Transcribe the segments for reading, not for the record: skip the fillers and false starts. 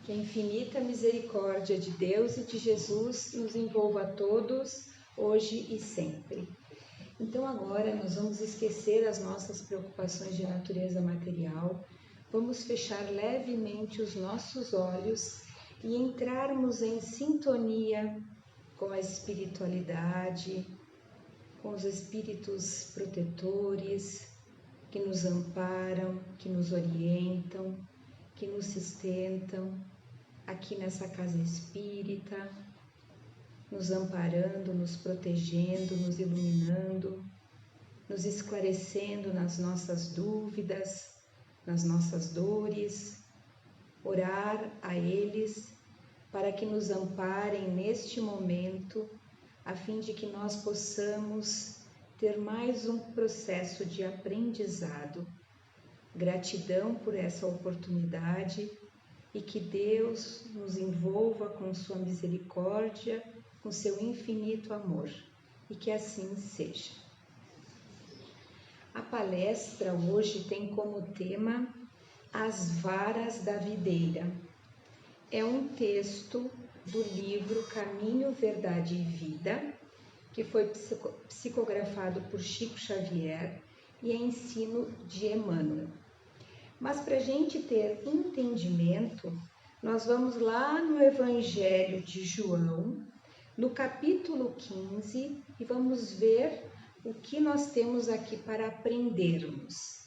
Que a infinita misericórdia de Deus e de Jesus nos envolva a todos, hoje e sempre. Então agora nós vamos esquecer as nossas preocupações de natureza material, vamos fechar levemente os nossos olhos e entrarmos em sintonia com a espiritualidade, com os espíritos protetores que nos amparam, que nos orientam, que nos sustentam aqui nessa casa espírita, nos amparando, nos protegendo, nos iluminando, nos esclarecendo nas nossas dúvidas, nas nossas dores, orar a eles para que nos amparem neste momento, a fim de que nós possamos ter mais um processo de aprendizado. Gratidão por essa oportunidade e que Deus nos envolva com sua misericórdia, com seu infinito amor, e que assim seja. A palestra hoje tem como tema As Varas da Videira. É um texto do livro Caminho, Verdade e Vida, que foi psicografado por Chico Xavier e é ensino de Emmanuel. Mas para a gente ter entendimento, nós vamos lá no Evangelho de João, no capítulo 15, e vamos ver o que nós temos aqui para aprendermos.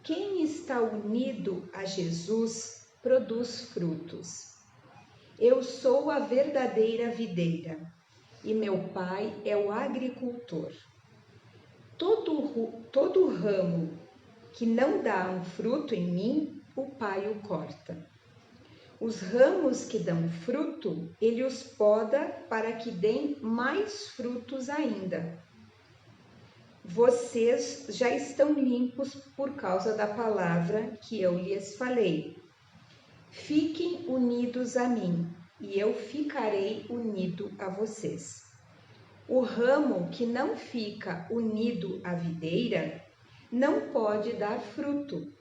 Quem está unido a Jesus produz frutos. Eu sou a verdadeira videira e meu Pai é o agricultor. Todo ramo que não dá um fruto em mim, o Pai o corta. Os ramos que dão fruto, ele os poda para que deem mais frutos ainda. Vocês já estão limpos por causa da palavra que eu lhes falei. Fiquem unidos a mim, e eu ficarei unido a vocês. O ramo que não fica unido à videira não pode dar fruto.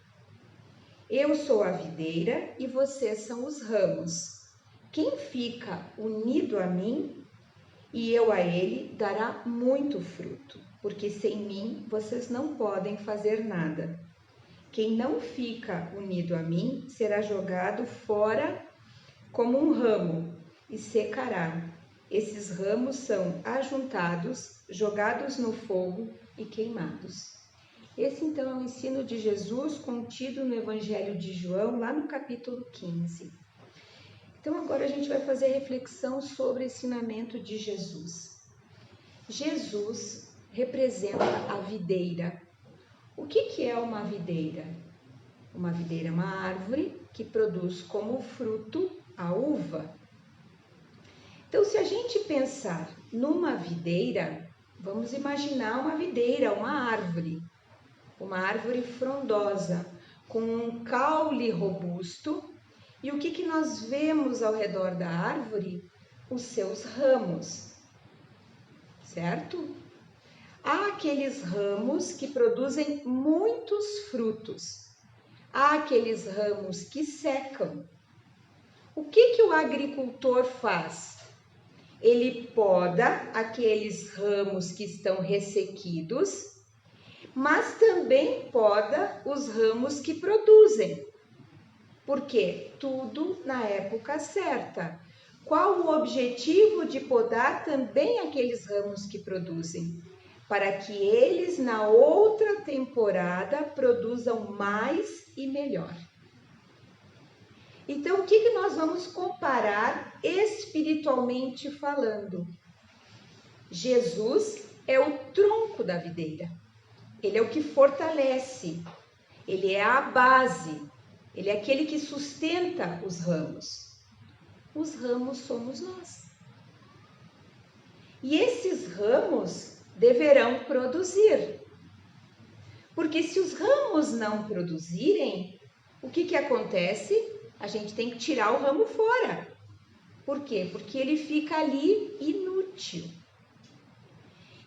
Eu sou a videira e vocês são os ramos. Quem fica unido a mim e eu a ele dará muito fruto, porque sem mim vocês não podem fazer nada. Quem não fica unido a mim será jogado fora como um ramo e secará. Esses ramos são ajuntados, jogados no fogo e queimados. Esse então é o ensino de Jesus contido no Evangelho de João, lá no capítulo 15. Então agora a gente vai fazer reflexão sobre o ensinamento de Jesus. Jesus representa a videira. O que é uma videira? Uma videira é uma árvore que produz como fruto a uva. Então, se a gente pensar numa videira, vamos imaginar uma videira, uma árvore frondosa, com um caule robusto. E o que nós vemos ao redor da árvore? Os seus ramos, certo? Há aqueles ramos que produzem muitos frutos. Há aqueles ramos que secam. O que o agricultor faz? Ele poda aqueles ramos que estão ressequidos, mas também poda os ramos que produzem. Porque tudo na época certa. Qual o objetivo de podar também aqueles ramos que produzem? Para que eles na outra temporada produzam mais e melhor. Então, o que nós vamos comparar espiritualmente falando? Jesus é o tronco da videira. Ele é o que fortalece. Ele é a base. Ele é aquele que sustenta os ramos. Os ramos somos nós. E esses ramos deverão produzir. Porque se os ramos não produzirem, o que acontece? A gente tem que tirar o ramo fora. Por quê? Porque ele fica ali inútil.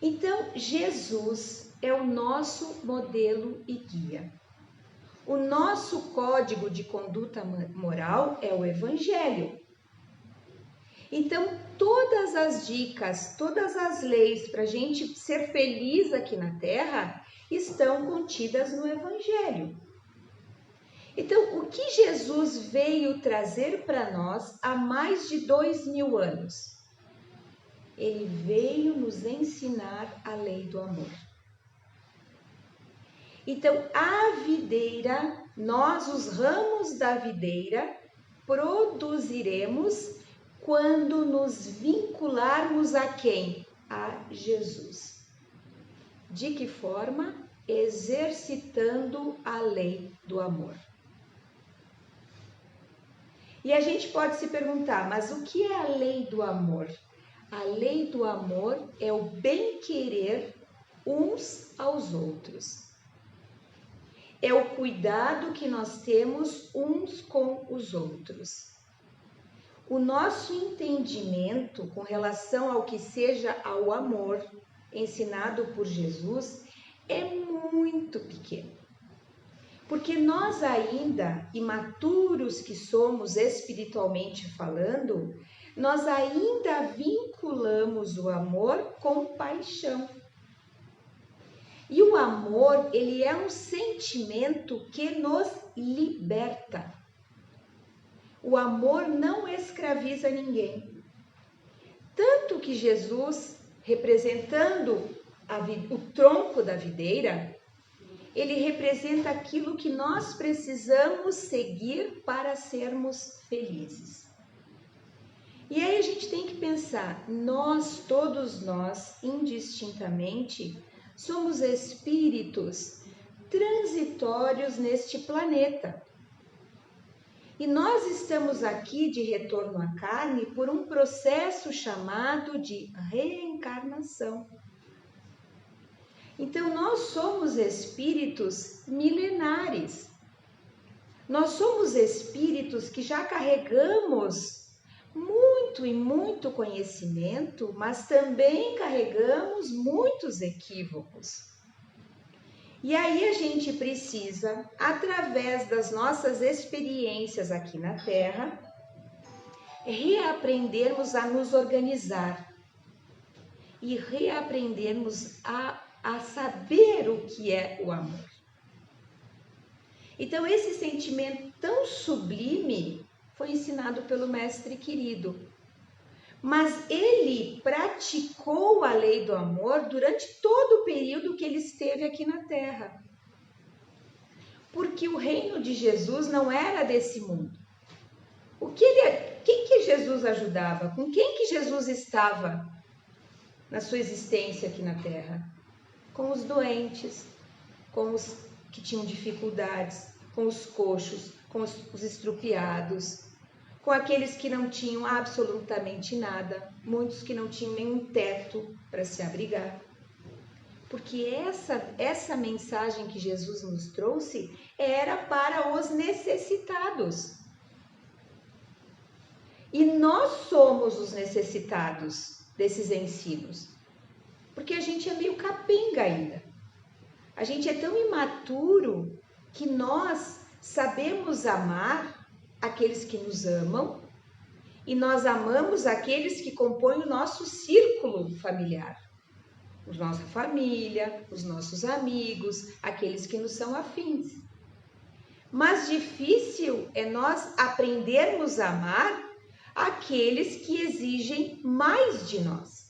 Então, Jesus é o nosso modelo e guia. O nosso código de conduta moral é o Evangelho. Então, todas as dicas, todas as leis para a gente ser feliz aqui na Terra estão contidas no Evangelho. Então, o que Jesus veio trazer para nós há mais de 2000 anos? Ele veio nos ensinar a lei do amor. Então, a videira, nós, os ramos da videira, produziremos quando nos vincularmos a quem? A Jesus. De que forma? Exercitando a lei do amor. E a gente pode se perguntar, mas o que é a lei do amor? A lei do amor é o bem-querer uns aos outros. É o cuidado que nós temos uns com os outros. O nosso entendimento com relação ao que seja ao amor ensinado por Jesus é muito pequeno. Porque nós ainda, imaturos que somos espiritualmente falando, nós ainda vinculamos o amor com paixão. E o amor, ele é um sentimento que nos liberta. O amor não escraviza ninguém. Tanto que Jesus, representando o tronco da videira, ele representa aquilo que nós precisamos seguir para sermos felizes. E aí a gente tem que pensar, todos nós, indistintamente, somos espíritos transitórios neste planeta. E nós estamos aqui de retorno à carne por um processo chamado de reencarnação. Então, nós somos espíritos milenares. Nós somos espíritos que já carregamos muito conhecimento, mas também carregamos muitos equívocos. E aí a gente precisa, através das nossas experiências aqui na Terra, reaprendermos a nos organizar e reaprendermos a saber o que é o amor. Então, esse sentimento tão sublime foi ensinado pelo Mestre querido. Mas ele praticou a lei do amor durante todo o período que ele esteve aqui na Terra. Porque o reino de Jesus não era desse mundo. Quem que Jesus ajudava? Com quem que Jesus estava na sua existência aqui na Terra? Com os doentes, com os que tinham dificuldades, com os coxos, com os estrupiados, com aqueles que não tinham absolutamente nada, muitos que não tinham nenhum teto para se abrigar. Porque essa mensagem que Jesus nos trouxe era para os necessitados. E nós somos os necessitados desses ensinos, porque a gente é meio capenga ainda. A gente é tão imaturo que nós sabemos amar aqueles que nos amam e nós amamos aqueles que compõem o nosso círculo familiar. A nossa família, os nossos amigos, aqueles que nos são afins. Mas difícil é nós aprendermos a amar aqueles que exigem mais de nós.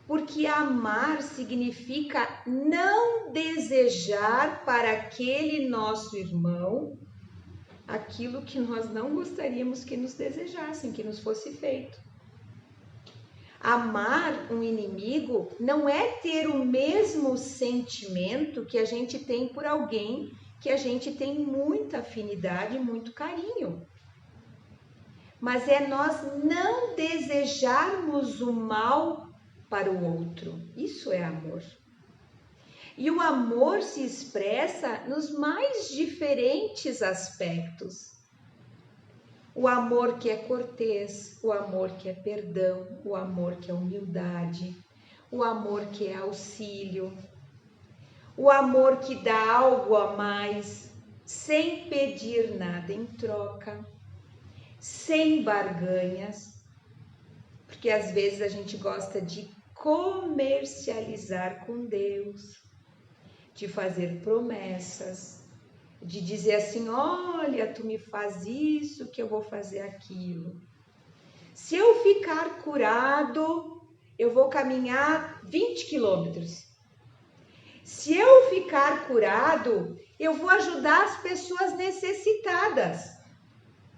Porque amar significa não desejar para aquele nosso irmão aquilo que nós não gostaríamos que nos desejassem, que nos fosse feito. Amar um inimigo não é ter o mesmo sentimento que a gente tem por alguém que a gente tem muita afinidade, muito carinho. Mas é nós não desejarmos o mal para o outro. Isso é amor. E o amor se expressa nos mais diferentes aspectos. O amor que é cortês, o amor que é perdão, o amor que é humildade, o amor que é auxílio, o amor que dá algo a mais, sem pedir nada em troca, sem barganhas, porque às vezes a gente gosta de comercializar com Deus, de fazer promessas, de dizer assim, olha, tu me faz isso que eu vou fazer aquilo. Se eu ficar curado, eu vou caminhar 20 quilômetros. Se eu ficar curado, eu vou ajudar as pessoas necessitadas.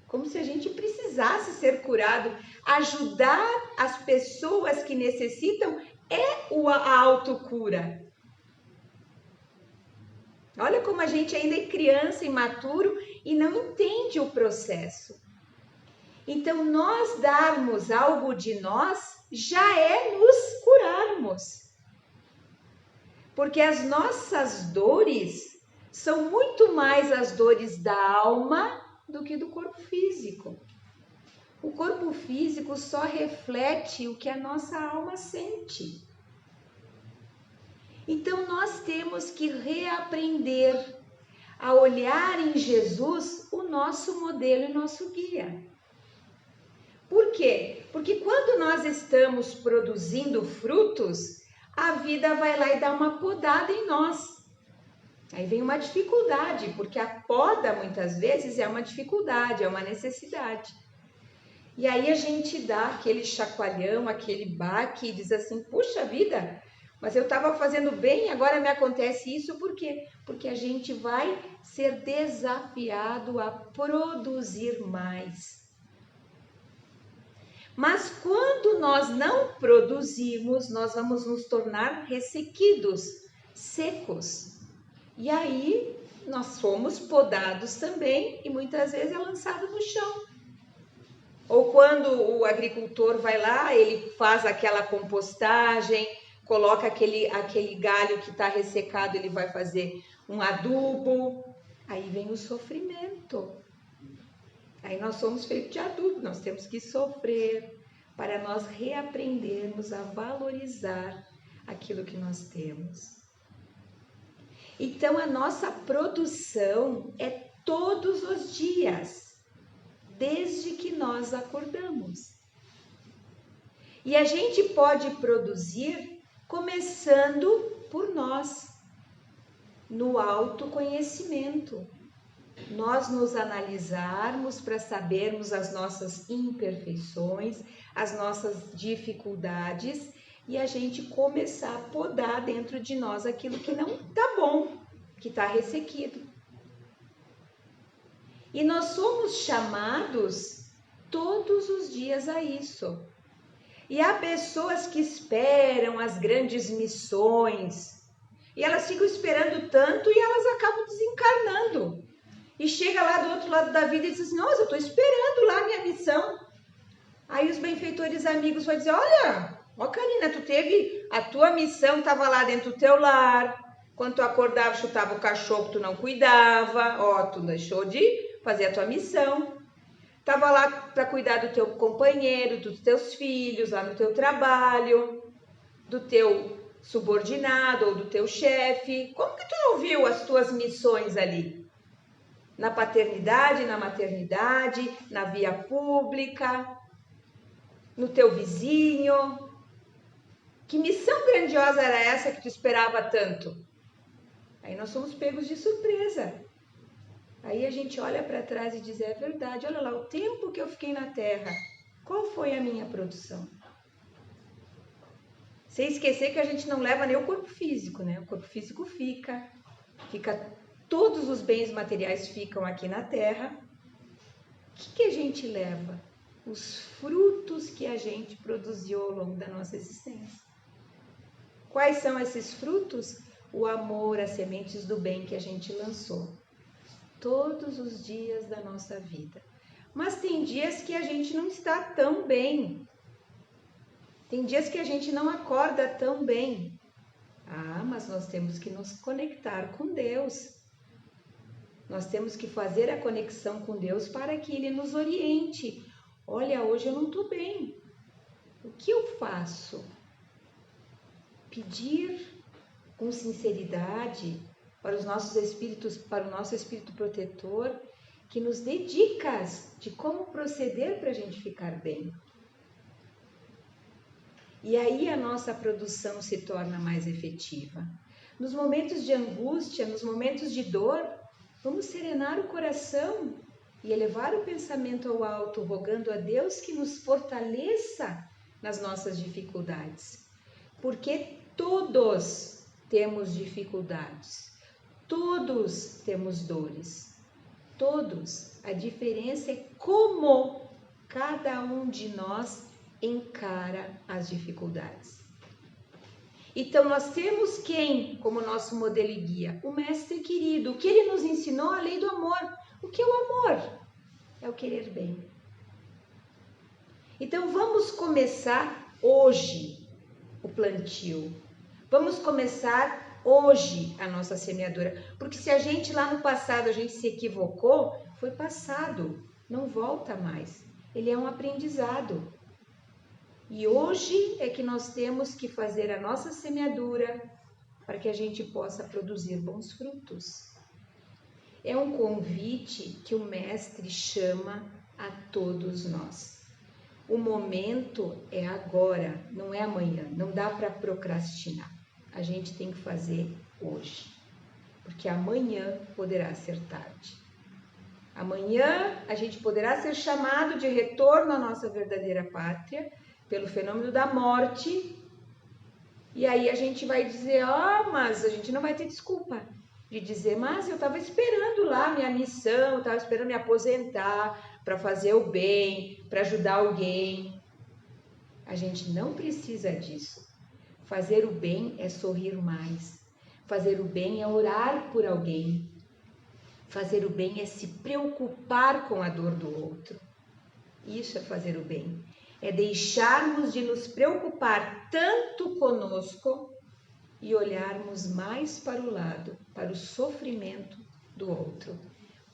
Como se a gente precisasse ser curado. Ajudar as pessoas que necessitam é a autocura. Olha como a gente ainda é criança, imaturo e não entende o processo. Então, nós darmos algo de nós já é nos curarmos. Porque as nossas dores são muito mais as dores da alma do que do corpo físico. O corpo físico só reflete o que a nossa alma sente. Então, nós temos que reaprender a olhar em Jesus o nosso modelo e nosso guia. Por quê? Porque quando nós estamos produzindo frutos, a vida vai lá e dá uma podada em nós. Aí vem uma dificuldade, porque a poda muitas vezes é uma dificuldade, é uma necessidade. E aí a gente dá aquele chacoalhão, aquele baque e diz assim, puxa vida, mas eu estava fazendo bem, agora me acontece isso, por quê? Porque a gente vai ser desafiado a produzir mais. Mas quando nós não produzimos, nós vamos nos tornar ressequidos, secos. E aí nós somos podados também e muitas vezes é lançado no chão. Ou quando o agricultor vai lá, ele faz aquela compostagem, coloca aquele galho que está ressecado, ele vai fazer um adubo. Aí vem o sofrimento. Aí nós somos feitos de adubo, nós temos que sofrer para nós reaprendermos a valorizar aquilo que nós temos. Então a nossa produção é todos os dias, desde que nós acordamos. E a gente pode produzir começando por nós, no autoconhecimento. Nós nos analisarmos para sabermos as nossas imperfeições, as nossas dificuldades e a gente começar a podar dentro de nós aquilo que não está bom, que está ressequido. E nós somos chamados todos os dias a isso. E há pessoas que esperam as grandes missões e elas ficam esperando tanto e elas acabam desencarnando. E chega lá do outro lado da vida e diz assim, nossa, eu estou esperando lá a minha missão. Aí os benfeitores amigos vão dizer, olha, ó Karina, a tua missão estava lá dentro do teu lar. Quando tu acordava, chutava o cachorro, tu não cuidava. Ó, tu deixou de fazer a tua missão. Estava lá para cuidar do teu companheiro, dos teus filhos, lá no teu trabalho, do teu subordinado ou do teu chefe. Como que tu não viu as tuas missões ali? Na paternidade, na maternidade, na via pública, no teu vizinho. Que missão grandiosa era essa que tu esperava tanto? Aí nós somos pegos de surpresa. Aí a gente olha para trás e diz, é verdade, olha lá, o tempo que eu fiquei na Terra, qual foi a minha produção? Sem esquecer que a gente não leva nem o corpo físico, né? O corpo físico fica todos os bens materiais ficam aqui na Terra. O que a gente leva? Os frutos que a gente produziu ao longo da nossa existência. Quais são esses frutos? O amor, as sementes do bem que a gente lançou. Todos os dias da nossa vida. Mas tem dias que a gente não está tão bem. Tem dias que a gente não acorda tão bem. Ah, mas nós temos que nos conectar com Deus. Nós temos que fazer a conexão com Deus para que Ele nos oriente. Olha, hoje eu não estou bem. O que eu faço? Pedir com sinceridade para os nossos espíritos, para o nosso espírito protetor, que nos dê dicas de como proceder para a gente ficar bem. E aí a nossa produção se torna mais efetiva. Nos momentos de angústia, nos momentos de dor, vamos serenar o coração e elevar o pensamento ao alto, rogando a Deus que nos fortaleça nas nossas dificuldades. Porque todos temos dificuldades, todos temos dores, todos. A diferença é como cada um de nós encara as dificuldades. Então nós temos quem como nosso modelo e guia? O Mestre querido, o que ele nos ensinou, a lei do amor. O que é o amor? É o querer bem. Então vamos começar hoje o plantio. Vamos começar hoje a nossa semeadura. Porque se a gente lá no passado a gente se equivocou, foi passado, não volta mais. Ele é um aprendizado. E hoje é que nós temos que fazer a nossa semeadura para que a gente possa produzir bons frutos. É um convite que o Mestre chama a todos nós. O momento é agora, não é amanhã, não dá para procrastinar. A gente tem que fazer hoje, porque amanhã poderá ser tarde. Amanhã a gente poderá ser chamado de retorno à nossa verdadeira pátria, pelo fenômeno da morte, e aí a gente vai dizer, mas a gente não vai ter desculpa de dizer, mas eu estava esperando lá minha missão, eu estava esperando me aposentar para fazer o bem, para ajudar alguém. A gente não precisa disso. Fazer o bem é sorrir mais, fazer o bem é orar por alguém, fazer o bem é se preocupar com a dor do outro. Isso é fazer o bem. É deixarmos de nos preocupar tanto conosco e olharmos mais para o lado, para o sofrimento do outro.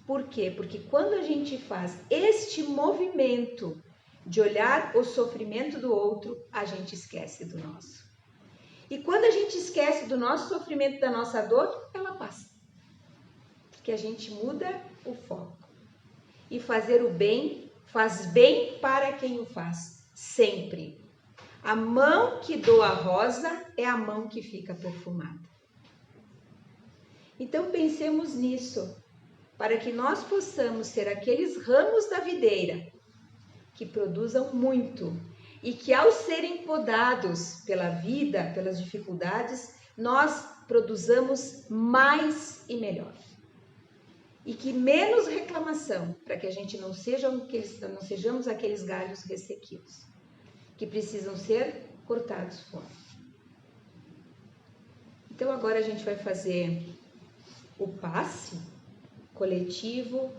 Por quê? Porque quando a gente faz este movimento de olhar o sofrimento do outro, a gente esquece do nosso. E quando a gente esquece do nosso sofrimento, da nossa dor, ela passa. Porque a gente muda o foco. E fazer o bem faz bem para quem o faz. Sempre. A mão que doa a rosa é a mão que fica perfumada. Então pensemos nisso, para que nós possamos ser aqueles ramos da videira que produzam muito e que ao serem podados pela vida, pelas dificuldades, nós produzamos mais e melhor. E que menos reclamação, para que a gente não sejamos aqueles galhos ressequidos, que precisam ser cortados fora. Então agora a gente vai fazer o passe coletivo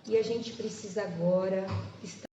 e a gente precisa agora estar